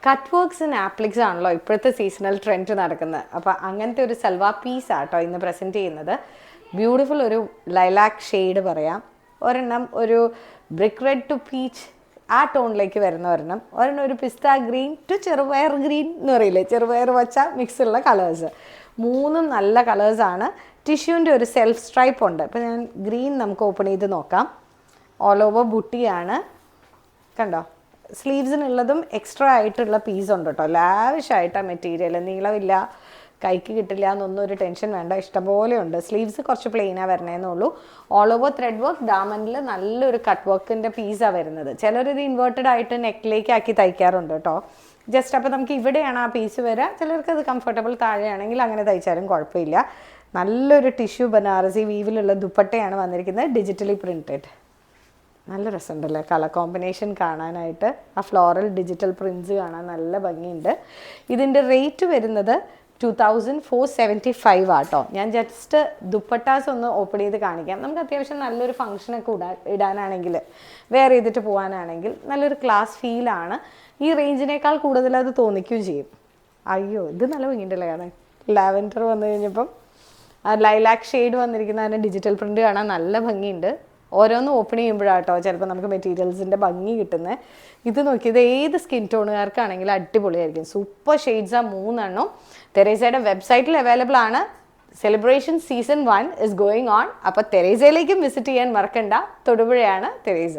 Cut works and ആപ്ലിക്സ് ആണല്ലോ ഇപ്പോഴത്തെ seasonal trend നടക്കുന്നത്. അപ്പോൾ അങ്ങനത്തെ ഒരു സൽവാർ പീസാട്ടോ ഇന്ന് പ്രസൻറ്റ് ചെയ്യുന്നത്. ബ്യൂട്ടിഫുൾ ഒരു ലൈലാക്ക് ഷെയ്ഡ് പറയാം. ഒരെണ്ണം ഒരു ബ്രിക്ക് റെഡ് ടു പീച്ച് ആ ടോണിലേക്ക് വരുന്ന ഒരെണ്ണം ഒരു പിസ്ത ഗ്രീൻ ടു ചെറുപയർ ഗ്രീൻ എന്ന് പറയില്ലേ, ചെറുപയർ വച്ച മിക്സുള്ള കളേഴ്സ്. മൂന്നും നല്ല കളേഴ്സാണ്. ടിഷ്യൂവിൻ്റെ ഒരു സെൽഫ് സ്ട്രൈപ്പ് ഉണ്ട്. ഇപ്പോൾ ഞാൻ ഗ്രീൻ നമുക്ക് ഓപ്പൺ ചെയ്ത് നോക്കാം. ഓൾ ഓവർ ബുട്ടിയാണ്, കണ്ടോ. സ്ലീവ്സിനുള്ളതും എക്സ്ട്രാ ആയിട്ടുള്ള പീസ് ഉണ്ട് കേട്ടോ. ലാവിഷായിട്ട് ആ മെറ്റീരിയൽ, നീളമില്ല, കൈക്ക് കിട്ടില്ല എന്നൊന്നും ഒരു ടെൻഷൻ വേണ്ട, ഇഷ്ടംപോലെ ഉണ്ട്. സ്ലീവ്സ് കുറച്ച് പ്ലെയിനാണ് വരണേന്നുള്ളൂ. ഓൾ ഓവർ ത്രെഡ് വർക്ക്, ഡാമണ്ടിൽ നല്ലൊരു കട്ട് വർക്കിൻ്റെ പീസാണ് വരുന്നത്. ചിലരിത് ഇൻവേർട്ടഡ് ആയിട്ട് നെക്കിലേക്ക് ആക്കി തയ്ക്കാറുണ്ട് കേട്ടോ. ജസ്റ്റ് അപ്പോൾ നമുക്ക് ഇവിടെയാണ് ആ പീസ് വരിക. ചിലർക്ക് അത് കംഫർട്ടബിൾ താഴെയാണെങ്കിൽ അങ്ങനെ തയ്ച്ചാലും കുഴപ്പമില്ല. നല്ലൊരു ടിഷ്യൂ ബനാറസി വീവിലുള്ള ദുപ്പട്ടയാണ് വന്നിരിക്കുന്നത്, ഡിജിറ്റലി പ്രിൻറ്റഡ്. നല്ല രസമുണ്ടല്ലേ കളർ കോമ്പിനേഷൻ കാണാനായിട്ട്. ആ ഫ്ലോറൽ ഡിജിറ്റൽ പ്രിൻസ് കാണാൻ നല്ല ഭംഗിയുണ്ട്. ഇതിൻ്റെ റേറ്റ് വരുന്നത് 2475 ആട്ടോ. ഞാൻ ജസ്റ്റ് ദുപ്പട്ടാസ് ഒന്ന് ഓപ്പൺ ചെയ്ത് കാണിക്കാം. നമുക്ക് അത്യാവശ്യം നല്ലൊരു ഫംഗ്ഷനൊക്കെ ഇടാനാണെങ്കിൽ, വെയർ ചെയ്തിട്ട് പോകാനാണെങ്കിൽ നല്ലൊരു ക്ലാസ് ഫീലാണ്. ഈ റേഞ്ചിനേക്കാൾ കൂടുതൽ അത് തോന്നിക്കുകയും ചെയ്യും. അയ്യോ, ഇത് നല്ല ഭംഗിയുണ്ടല്ലേ കാണാൻ. ലാവൻഡർ വന്നു കഴിഞ്ഞപ്പം ലൈലാക്ക് ഷെയ്ഡ് വന്നിരിക്കുന്ന അതിന് ഡിജിറ്റൽ പ്രിൻറ്റ് കാണാൻ നല്ല ഭംഗിയുണ്ട്. ഓരോന്നും ഓപ്പൺ ചെയ്യുമ്പോഴാട്ടോ ചിലപ്പോൾ നമുക്ക് മെറ്റീരിയൽസിൻ്റെ ഭംഗി കിട്ടുന്നത്. ഇത് നോക്കി, ഇത് ഏത് സ്കിൻ ടോണുകാർക്കാണെങ്കിലും അടിപൊളിയായിരിക്കും. സൂപ്പർ ഷെയ്ഡ്സാണ് 3 എണ്ണം. തെരേസയുടെ വെബ്സൈറ്റിൽ അവൈലബിൾ ആണ്. Celebration season 1 is going on. അപ്പോൾ തെരേസയിലേക്കും വിസിറ്റ് ചെയ്യാൻ മറക്കണ്ട. തൊടുപുഴയാണ് തെരേസ.